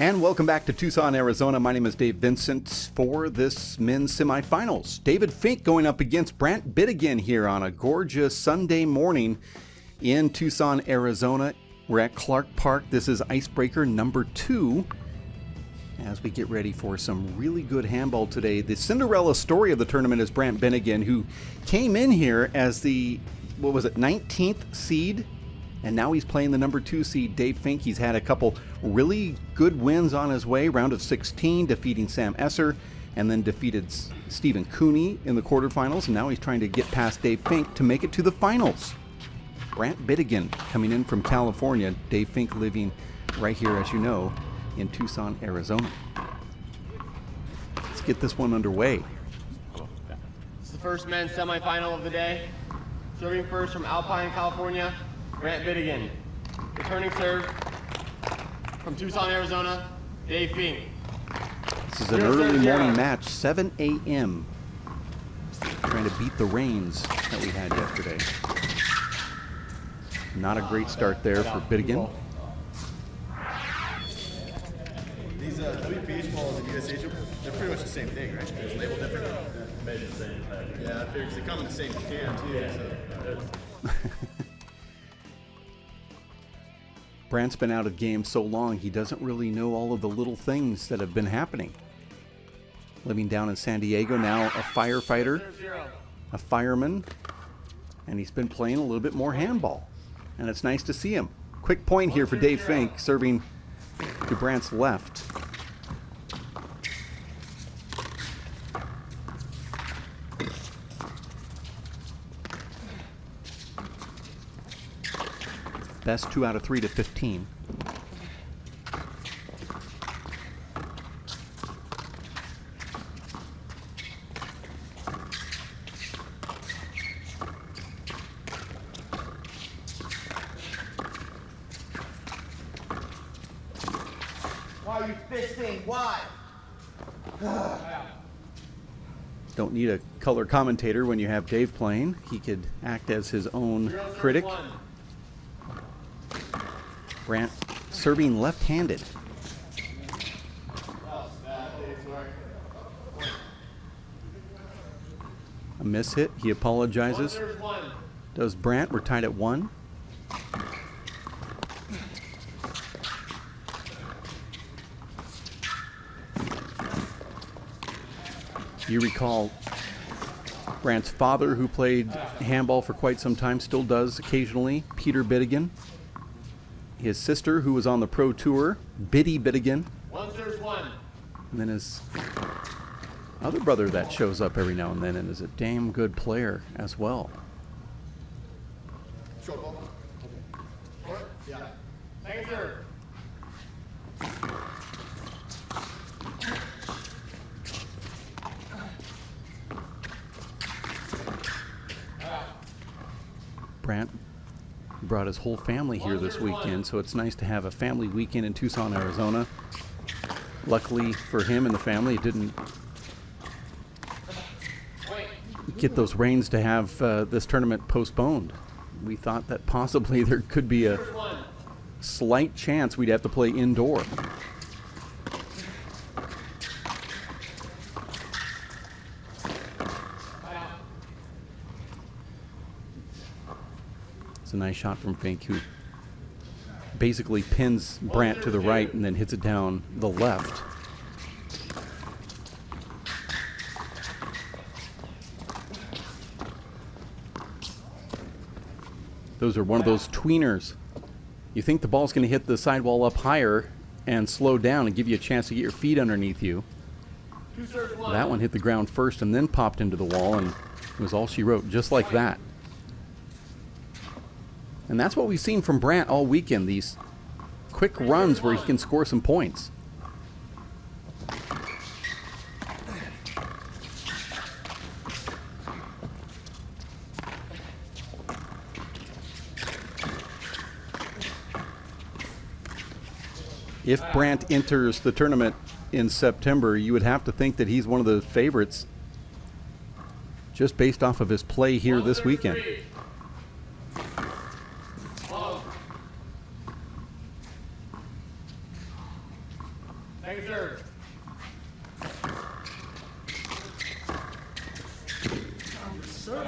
And welcome back to Tucson, Arizona. My name is Dave Vincent for this men's semifinals. David Fink going up against Brant Bidegain here on a gorgeous Sunday morning in Tucson, Arizona. We're at Clark Park. This is Icebreaker number 2 as we get ready for some really good handball today. The Cinderella story of the tournament is Brant Bidegain, who came in here as the, 19th seed? And now he's playing the number 2 seed, Dave Fink. He's had a couple really good wins on his way. Round of 16, defeating Sam Esser, and then defeated Stephen Cooney in the quarterfinals. And now he's trying to get past Dave Fink to make it to the finals. Brant Bidegain coming in from California. Dave Fink living right here, as you know, in Tucson, Arizona. Let's get this one underway. It's the first men's semifinal of the day. Serving first from Alpine, California, Brant Bidegain. Returning serve from Tucson, Arizona, Dave Fink. This is an early morning match, 7 a.m. Trying to beat the rains that we had yesterday. Not a great start there for Bidegain. These WPH balls and USH, they're pretty much the same thing, right? They're just labeled different. Made the same package. Yeah, I figured 'cause they come in the same can too. So. Brant's been out of game so long, he doesn't really know all of the little things that have been happening. Living down in San Diego, now a firefighter, a fireman, and he's been playing a little bit more handball. And it's nice to see him. Quick point here for Dave Fink, serving to Brant's left. Best 2 out of 3 to 15. Why are you fisting? Why? Don't need a color commentator when you have Dave playing. He could act as his own critic. Brant serving left-handed. A miss hit. He apologizes. Does Brant? We're tied at 1. You recall Brant's father, who played handball for quite some time, still does occasionally, Peter Bidegain. His sister, who was on the pro tour, Biddy Bidegain. And then his other brother that shows up every now and then and is a damn good player as well. Short ball. Yeah. Second serve. Brant brought his whole family here this weekend, so it's nice to have a family weekend in Tucson, Arizona. Luckily for him and the family, it didn't get those rains to have this tournament postponed. We thought that possibly there could be a slight chance we'd have to play indoor. It's a nice shot from Fink, who basically pins Brant to the right and then hits it down the left. Those are one of those tweeners. You think the ball's going to hit the sidewall up higher and slow down and give you a chance to get your feet underneath you. That one hit the ground first and then popped into the wall, and it was all she wrote, just like that. And that's what we've seen from Brant all weekend, these quick runs where he can score some points. If Brant enters the tournament in September, you would have to think that he's one of the favorites just based off of his play here this weekend.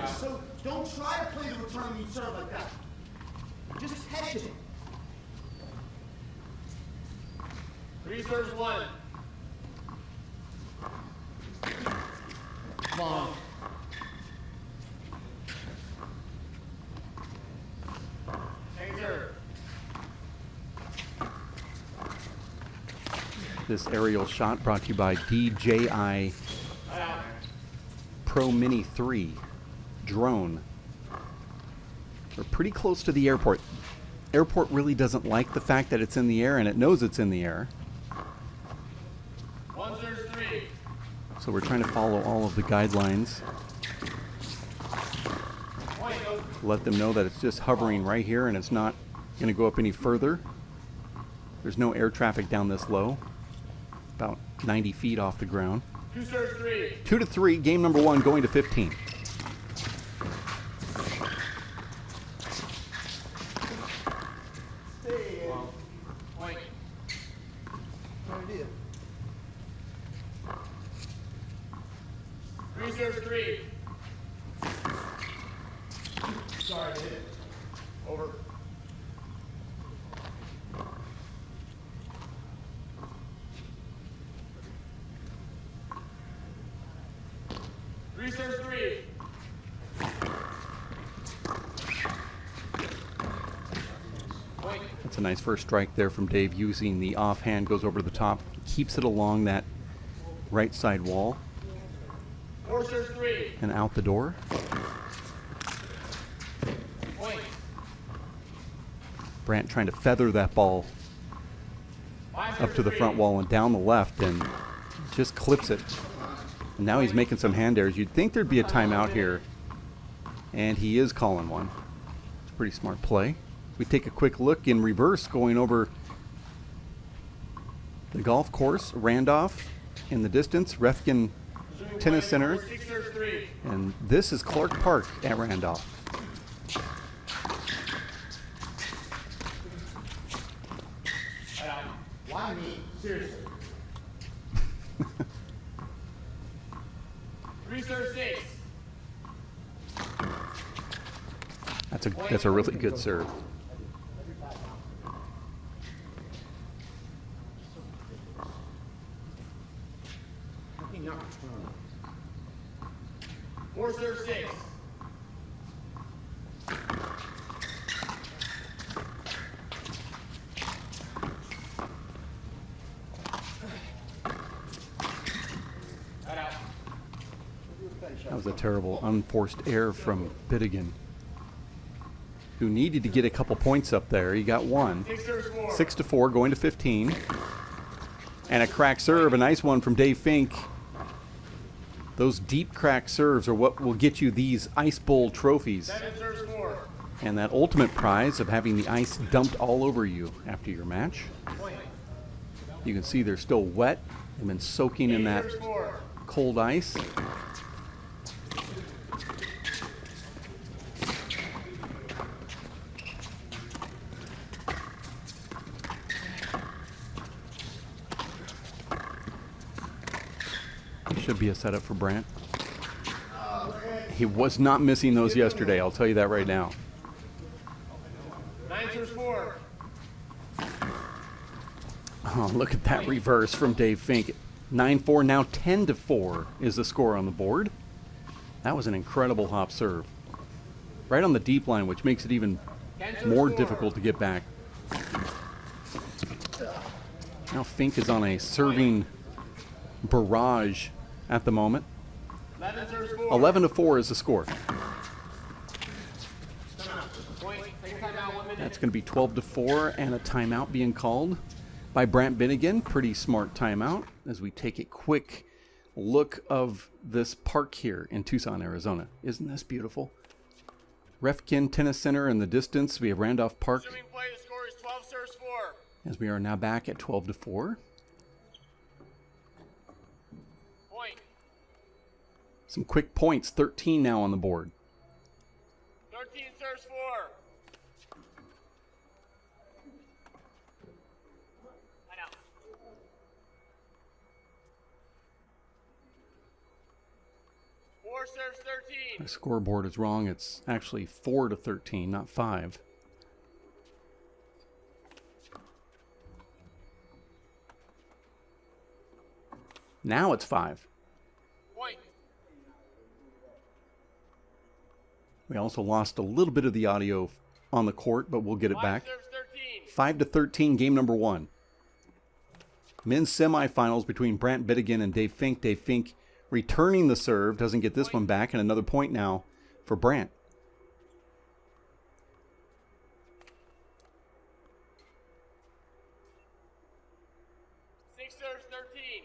So don't try to play the return when you serve like that. Just catch it. 3 serves 1. Long. Second serve. This aerial shot brought to you by DJI Pro Mini 3 drone. We're pretty close to the airport. Airport really doesn't like the fact that it's in the air, and it knows it's in the air. 1 serves 3. So we're trying to follow all of the guidelines. Let them know that it's just hovering right here and it's not going to go up any further. There's no air traffic down this low. About 90 feet off the ground. 2 serves 3. 2-3, game number 1 going to 15. Point. What it is. 3 serves 3. Sorry, hit it. Over. 3 serves 3. Point. That's a nice first strike there from Dave, using the offhand, goes over the top, keeps it along that right side wall 4 serves 3. and out the door. Point. Brandt trying to feather that ball 5 up serves to the 3. front wall and down the left, and just clips it. And now he's making some hand errors. You'd think there'd be a timeout here, and he is calling one. It's a pretty smart play. We take a quick look in reverse, going over the golf course. Randolph in the distance, Refkin Tennis Center, 6 serves 3. and this is Clark Park at Randolph. Why me? Seriously. 3 serves 6. That's a really good serve. Fucking not return. 4 serves 6. Right out. That was a terrible unforced error from Bidegain, who needed to get a couple points up there. He got one. 6 serves 4. 6-4, going to 15. And a crack serve, a nice one from Dave Fink. Those deep crack serves are what will get you these Ice Bowl trophies 7 serves 4. and that ultimate prize of having the ice dumped all over you after your match. Point. You can see they're still wet. They've been soaking in 8 that serves 4. cold ice. Should be a setup for Brandt. He was not missing those yesterday, I'll tell you that right now. 9 serves 4. Oh, look at that reverse from Dave Fink. 9-4, now 10-4 is the score on the board. That was an incredible hop serve. Right on the deep line, which makes it even 10 serves more 4. difficult to get back. Now Fink is on a serving barrage at the moment. 11 serves 4. 11-4 is the score. Point. Second timeout, 1 minute. That's going to be 12-4 and a timeout being called by Brandt Bidegain. Pretty smart timeout as we take a quick look of this park here in Tucson, Arizona. Isn't this beautiful? Refkin Tennis Center in the distance. We have Randolph Park Assuming play, the score is 12 serves 4. as we are now back at 12-4. Point. Some quick points, 13 now on the board. 13 serves 4. Line out. 4 4 serves 13. My scoreboard is wrong. It's actually 4-13, not 5. Now it's 5. Point. We also lost a little bit of the audio on the court, but we'll get it 5 back. serves 13. 5-13, game number 1. Men's semifinals between Brant Bidegain and Dave Fink. Dave Fink returning the serve, doesn't get this one back, and another point now for Brant. Six serves 13.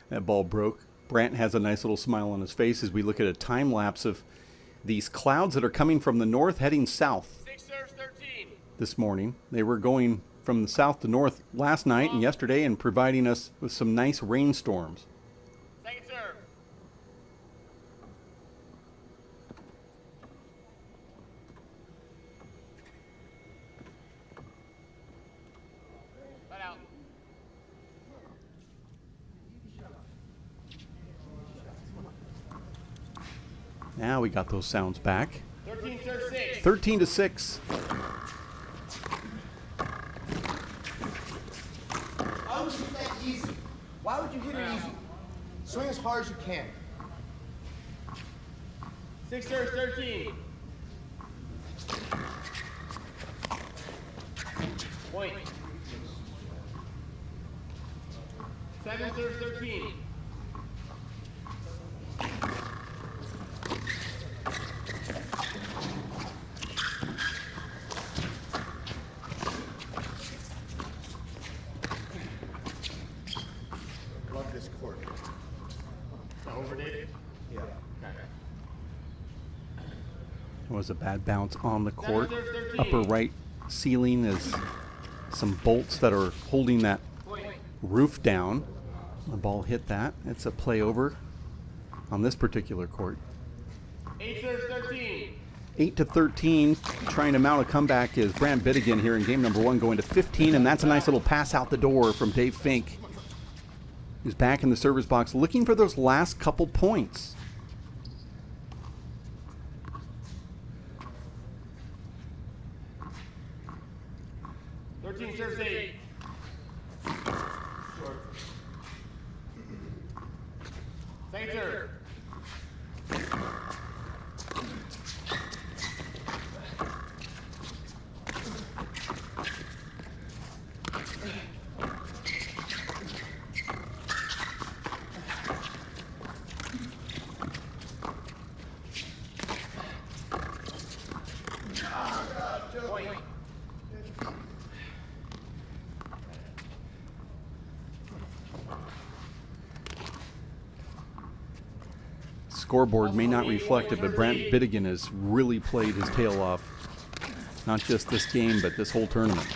That ball broke. Brant has a nice little smile on his face as we look at a time lapse of these clouds that are coming from the north heading south 6 serves 13. this morning. They were going from the south to north last night and yesterday and providing us with some nice rainstorms. Second serve. Let out. Now we got those sounds back. 13 serves 6. 13-6. Why would you hit that easy? Why would you hit it easy? Swing as hard as you can. 6 serves 13. Point. 7 serves 13. Love this court. Over, Dave. Yeah. Okay. It was a bad bounce on the court. 13. Upper right ceiling is some bolts that are holding that Point. roof down. The ball hit that. It's a play over on this particular court. 8 serves 13. 8-13, trying to mount a comeback is Brant Bidegain here in game number 1, going to 15, and that's a nice little pass out the door from Dave Fink, who's back in the service box looking for those last couple points. Serves 8. Second serve. Point. Scoreboard may not reflect it, but Brant Bidegain has really played his tail off. Not just this game, but this whole tournament.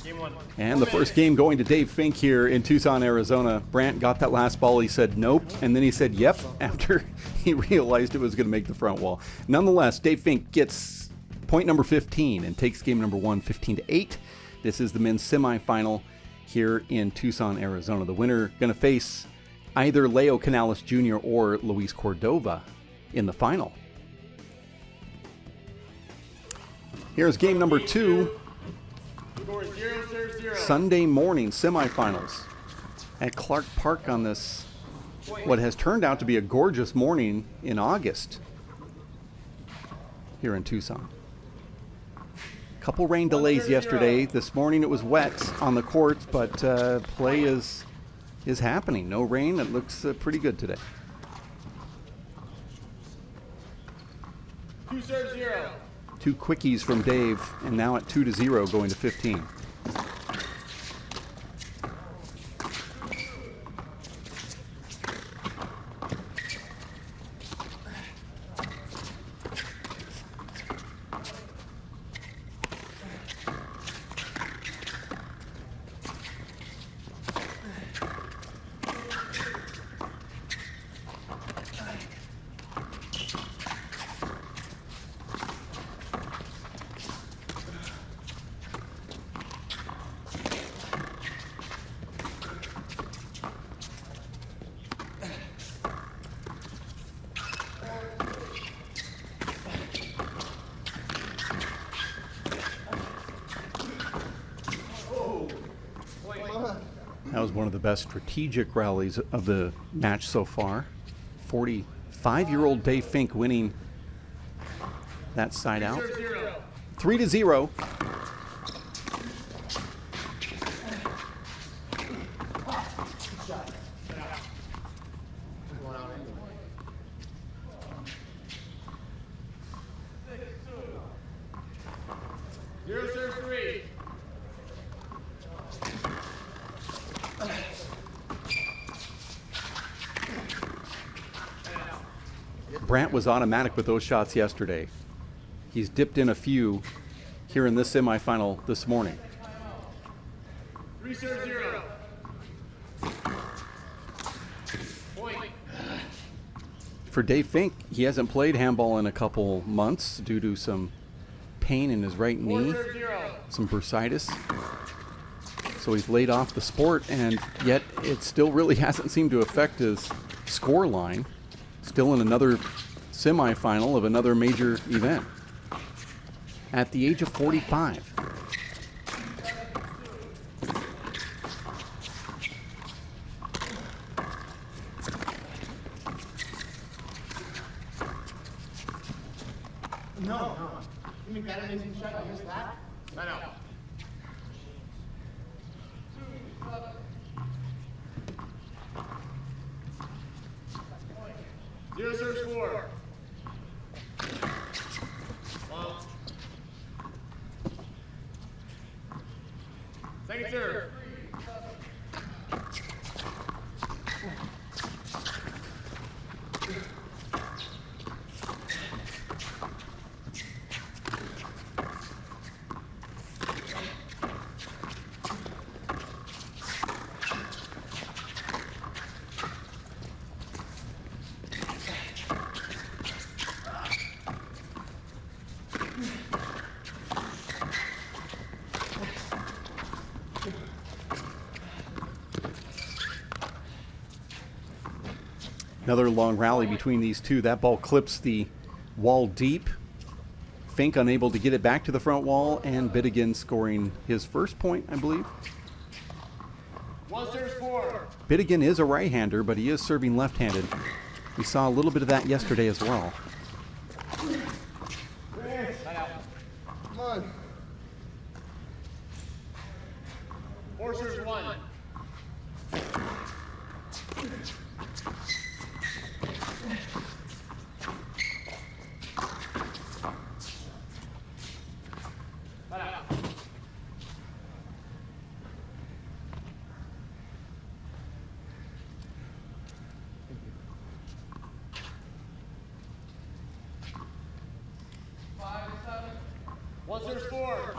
Game 1. And the first game going to Dave Fink here in Tucson, Arizona. Brant got that last ball. He said nope, and then he said yep after he realized it was going to make the front wall. Nonetheless, Dave Fink gets point number 15 and takes game number 1, 15-8. This is the men's semifinal here in Tucson, Arizona. The winner going to face either Leo Canales Jr. or Luis Cordova in the final. Here's game number 2. Score 0 serves 0. Sunday morning semifinals at Clark Park on this, what has turned out to be a gorgeous morning in August here in Tucson. Couple rain delays yesterday. This morning it was wet on the courts, but play is happening. No rain. It looks pretty good today. 2 serves 0. 2 quickies from Dave, and now at 2-0 going to 15. That was one of the best strategic rallies of the match so far. 45-year-old Dave Fink winning that side out. 3-0. Brant was automatic with those shots yesterday. He's dipped in a few here in this semifinal this morning. 3-0. Point. For Dave Fink, he hasn't played handball in a couple months due to some pain in his right knee, some bursitis. So he's laid off the sport, and yet it still really hasn't seemed to affect his score line. Still in another semifinal of another major event at the age of 45. No. You make that amazing shot, I missed that? I know. Zero serves 4. Second serve. Another long rally between these two. That ball clips the wall deep. Fink unable to get it back to the front wall, and Bidegain scoring his first point, I believe. 1 serves 4. Bidegain is a right-hander, but he is serving left-handed. We saw a little bit of that yesterday as well. Come on. 4 serves 1. One serves 4.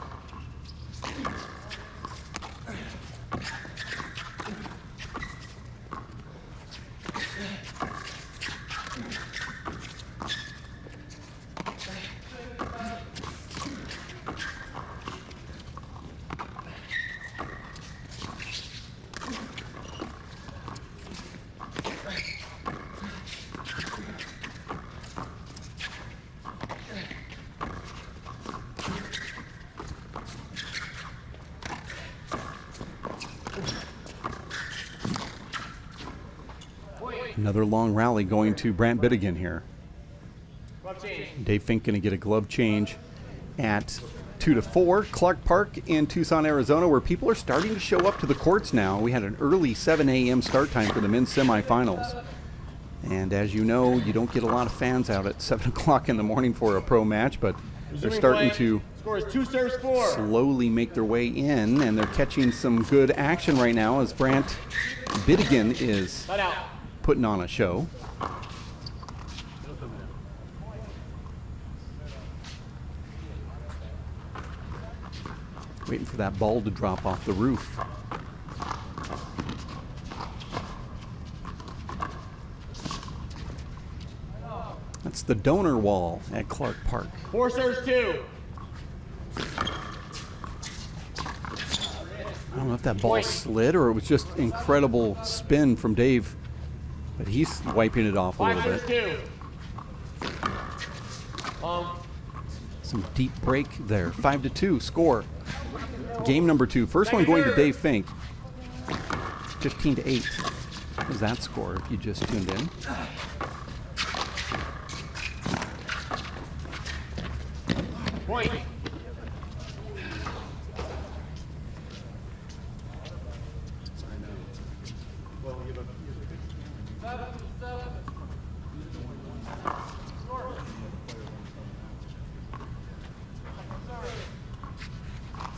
Another long rally going to Brant Bidegain here. Glove change. Dave Fink going to get a glove change at 2-4. Clark Park in Tucson, Arizona, where people are starting to show up to the courts now. We had an early 7 a.m. start time for the men's semifinals. And as you know, you don't get a lot of fans out at 7 o'clock in the morning for a pro match, but they're starting to Score is 2 serves 4. slowly make their way in, and they're catching some good action right now as Brant Bidegain is Let out. putting on a show. Waiting for that ball to drop off the roof. That's the donor wall at Clark Park. 4 serves 2. I don't know if that ball slid or it was just incredible spin from Dave, but he's wiping it off a 5 little serves bit. 2. Some deep break there. 5-2 score. Game number 2. First one going to Dave Fink. 15-8 is that score if you just tuned in. Point.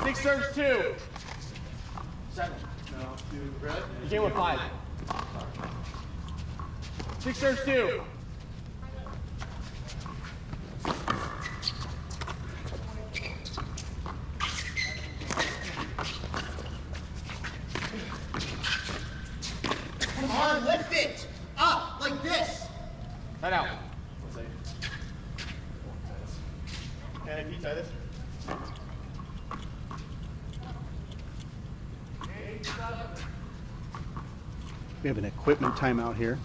Six serves 2. 7. No, 2. Red? You came with 5. 6 serves 2. Come on, lift it up like this. Head out. Can you tie this? We have an equipment timeout here.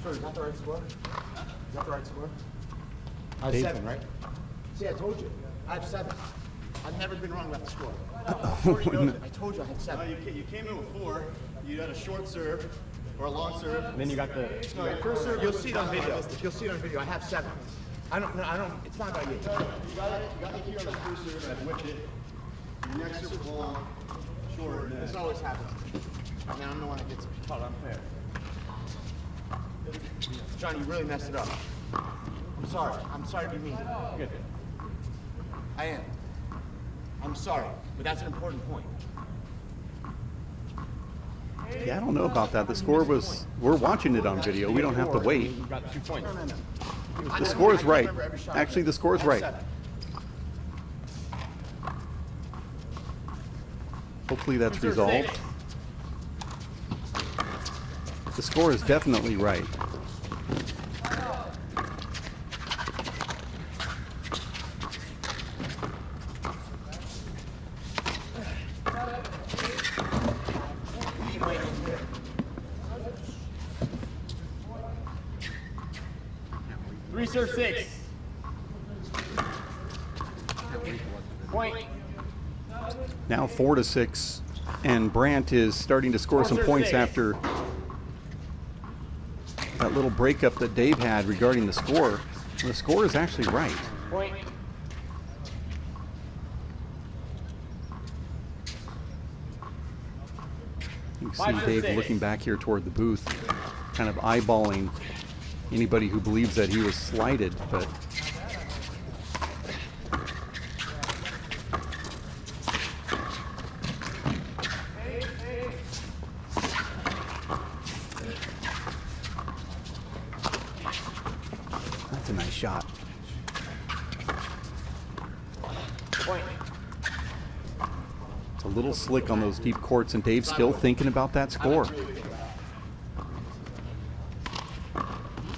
Sure, is that the right score? Is that the right score? I have Dave. 7, right? See, I told you. I have 7. I've never been wrong about the score. I told you I had 7. You came in with 4. You had a short serve or a long serve. And then you got the. No, your first serve. You'll see it on video. You'll see it on video. I have 7. I don't. It's not about you. You got it. You got the key on the first serve, and I whipped it. Your next serve was long, short. And This always happens. I mean, I'm the one that gets caught unfair. John, you really messed it up. I'm sorry. I'm sorry to be mean. Good. I am. I'm sorry, but that's an important point. Yeah, I don't know about that. The score was, we're watching it on video. We don't have to wait. You got 2 points. No. The score is right. Actually, the score is right. Hopefully that's resolved. The score is definitely right. Three serve 6. Point. Now 4-6, and Brandt is starting to score some points after that little breakup that Dave had regarding the score. The score is actually right. Point. You can see Dave looking back here toward the booth, kind of eyeballing anybody who believes that he was slighted, but that's a nice shot. Point. It's a little slick on those deep courts, and Dave's still thinking about that score.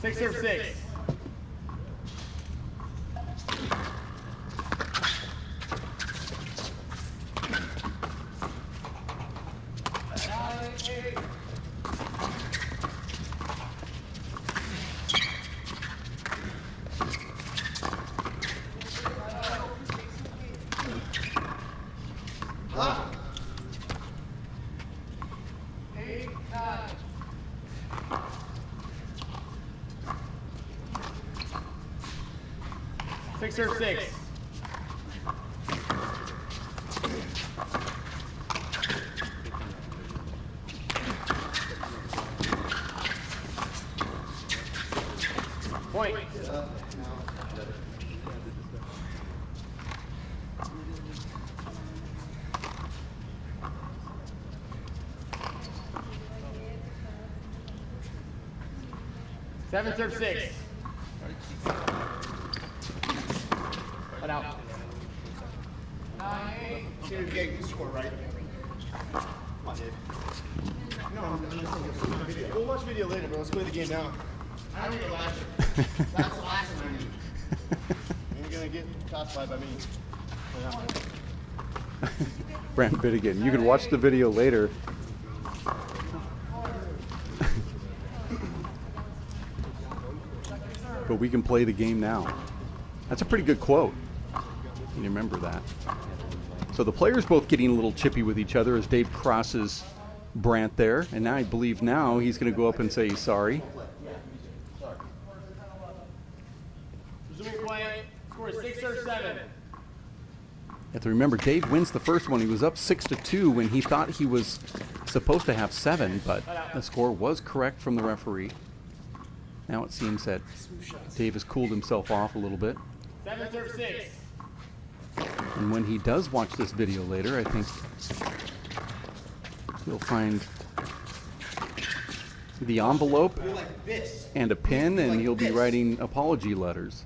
6 serve 6. Six serve 6. Point. Seven serve 6. Put out. See if you get a good score, right? Come on, Dave. No, I'm just saying, video. We'll watch video later, but let's play the game now. I don't need a last year. That's the last one I need. You're gonna get classified by me. Brandt Bidegain. You can watch the video later. But we can play the game now. That's a pretty good quote. You remember that. So the players both getting a little chippy with each other as Dave crosses Brant there. And now I believe now he's going to go up and say he's sorry. Resuming play. Score is 6 or 7. You have to remember, Dave wins the first one. He was up 6-2 when he thought he was supposed to have 7, but the score was correct from the referee. Now it seems that Dave has cooled himself off a little bit. 7 serve 6. And when he does watch this video later, I think he'll find the envelope and a pen, and he'll be writing apology letters.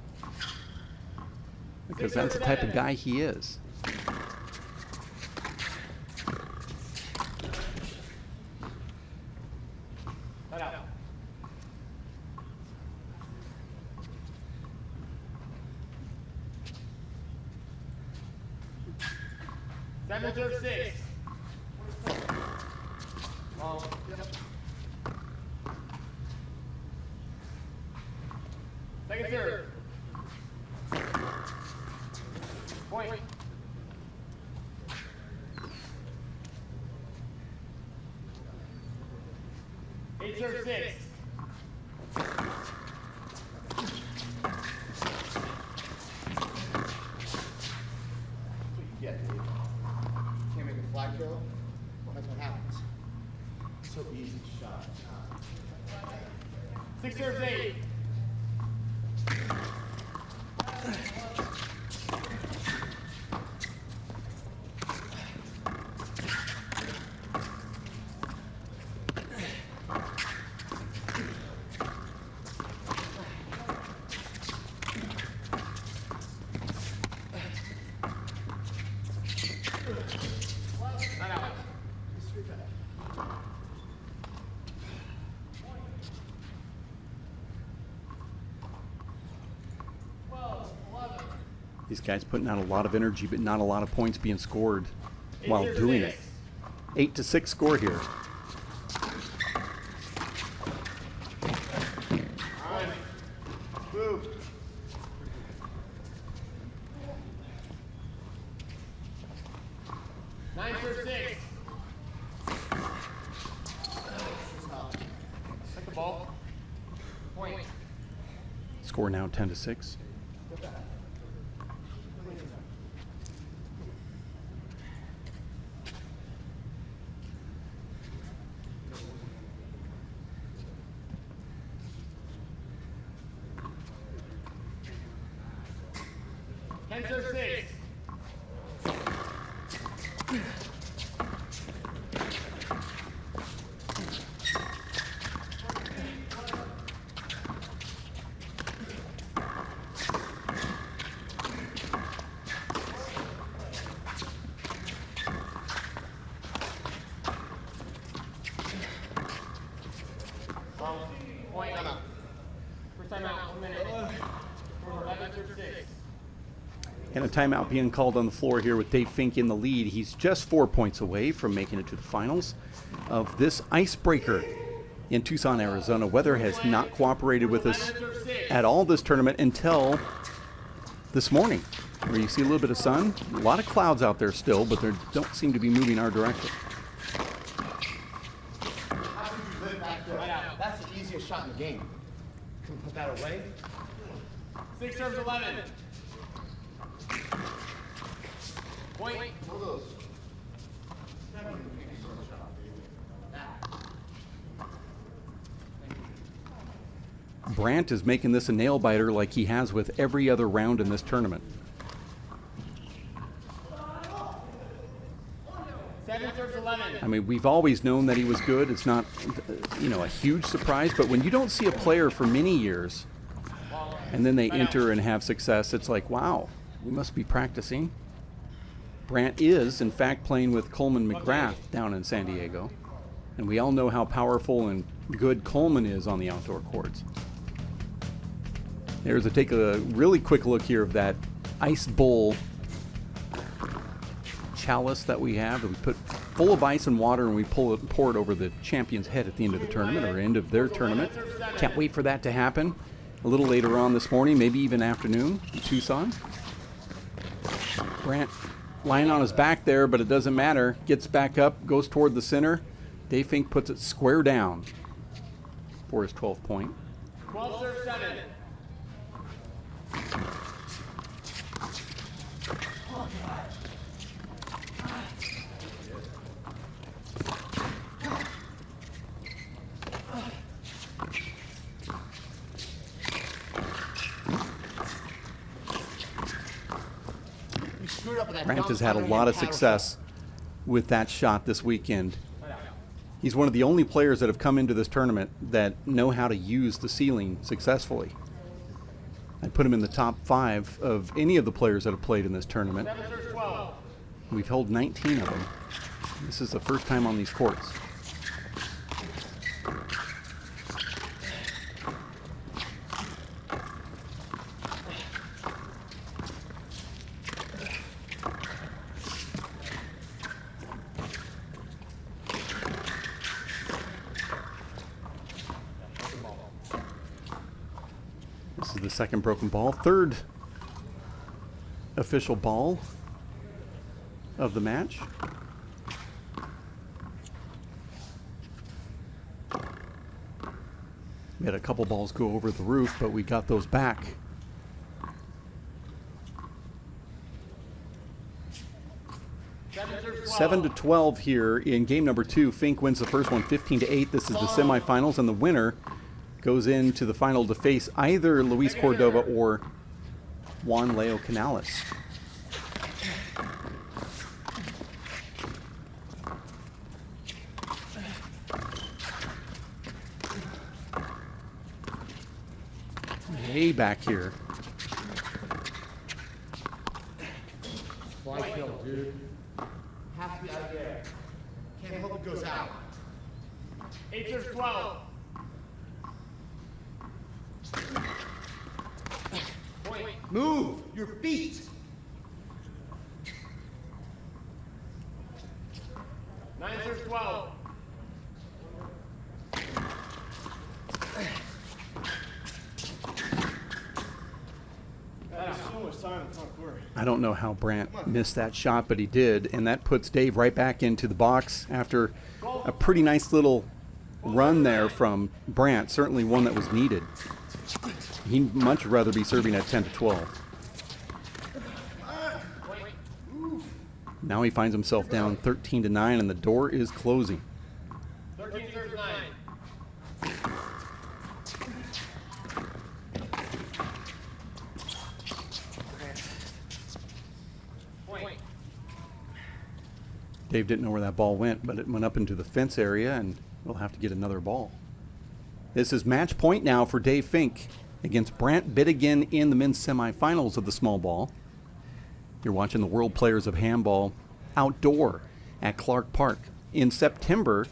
Because that's the type of guy he is. Seven serve 6. Second serve. Point. Eight serve 6. Yeah, Dave. Can't make a flag throw. That's what happens. So easy shot. 6 serves 8. These guys putting out a lot of energy, but not a lot of points being scored while doing it. 8-6 score here. Move. Nine serve 6. Take the ball. Point. Score now 10-6. Ten serve 6. Point. First time out, 1 minute. 11 serve 6. And a timeout being called on the floor here with Dave Fink in the lead. He's just 4 points away from making it to the finals of this Icebreaker in Tucson, Arizona. Weather has not cooperated with us at all this tournament until this morning, where you see a little bit of sun. A lot of clouds out there still, but they don't seem to be moving our direction. That's the easiest shot in the game. Can we put that away? 6 serves 11. Point. Brant is making this a nail biter like he has with every other round in this tournament. 7 serves 11. I mean, we've always known that he was good. It's not, a huge surprise. But when you don't see a player for many years and then they enter and have success, it's like, wow, we must be practicing. Brant is, in fact, playing with Coleman McGrath down in San Diego. And we all know how powerful and good Coleman is on the outdoor courts. Take a really quick look here of that ice bowl chalice that we have that we put full of ice and water, and we pour it over the champion's head at the end of the tournament or end of their tournament. Can't wait for that to happen a little later on this morning, maybe even afternoon in Tucson. Brant lying on his back there, but it doesn't matter. Gets back up, goes toward the center. Dave Fink puts it square down for his 12th point. 12-7. Brant has had a lot of success with that shot this weekend. He's one of the only players that have come into this tournament that know how to use the ceiling successfully. I'd put him in the top 5 of any of the players that have played in this tournament. We've held 19 of them. This is the first time on these courts. This is the second broken ball, third official ball of the match. We had a couple balls go over the roof, but we got those back. Seven to 12 here in game number 2. Fink wins the first one 15-8. This is the semifinals, and the winner goes into the final to face either Luis Cordova or Juan Leo Canales. Way back here. Fly kill, dude. Has to be out of there. Can't hope it goes out. 8-12. Move your feet. 9-12. I don't know how Brant missed that shot, but he did, and that puts Dave right back into the box after a pretty nice little run there from Brant, certainly one that was needed. He'd much rather be serving at 10-12. Now he finds himself down 13-9, and the door is closing. 13-9. Dave didn't know where that ball went, but it went up into the fence area, and we'll have to get another ball. This is match point now for Dave Fink against Brant Bidegain in the men's semifinals of the small ball. You're watching the World Players of Handball outdoor at Clark Park. In September,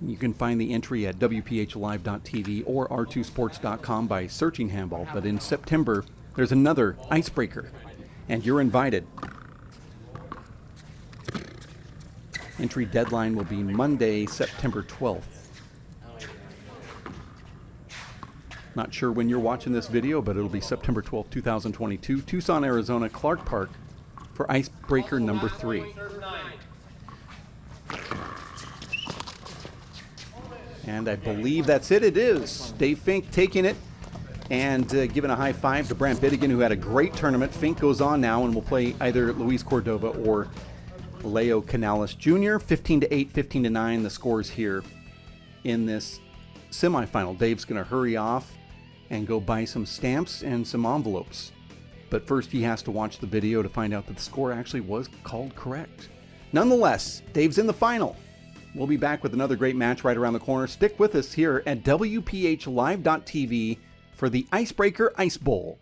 you can find the entry at WPHLive.tv or r2sports.com by searching handball. But in September, there's another Icebreaker, and you're invited. Entry deadline will be Monday, September 12th. Not sure when you're watching this video, but it'll be September 12th, 2022, Tucson, Arizona, Clark Park for Icebreaker number 3. And I believe that's it. It is. Dave Fink taking it and giving a high five to Brant Bidegain, who had a great tournament. Fink goes on now and will play either Luis Cordova or Leo Canales Jr. 15-8, 15-9, the scores here in this semifinal. Dave's going to hurry off and go buy some stamps and some envelopes. But first he has to watch the video to find out that the score actually was called correct. Nonetheless, Dave's in the final. We'll be back with another great match right around the corner. Stick with us here at WPHLive.tv for the Icebreaker Ice Bowl.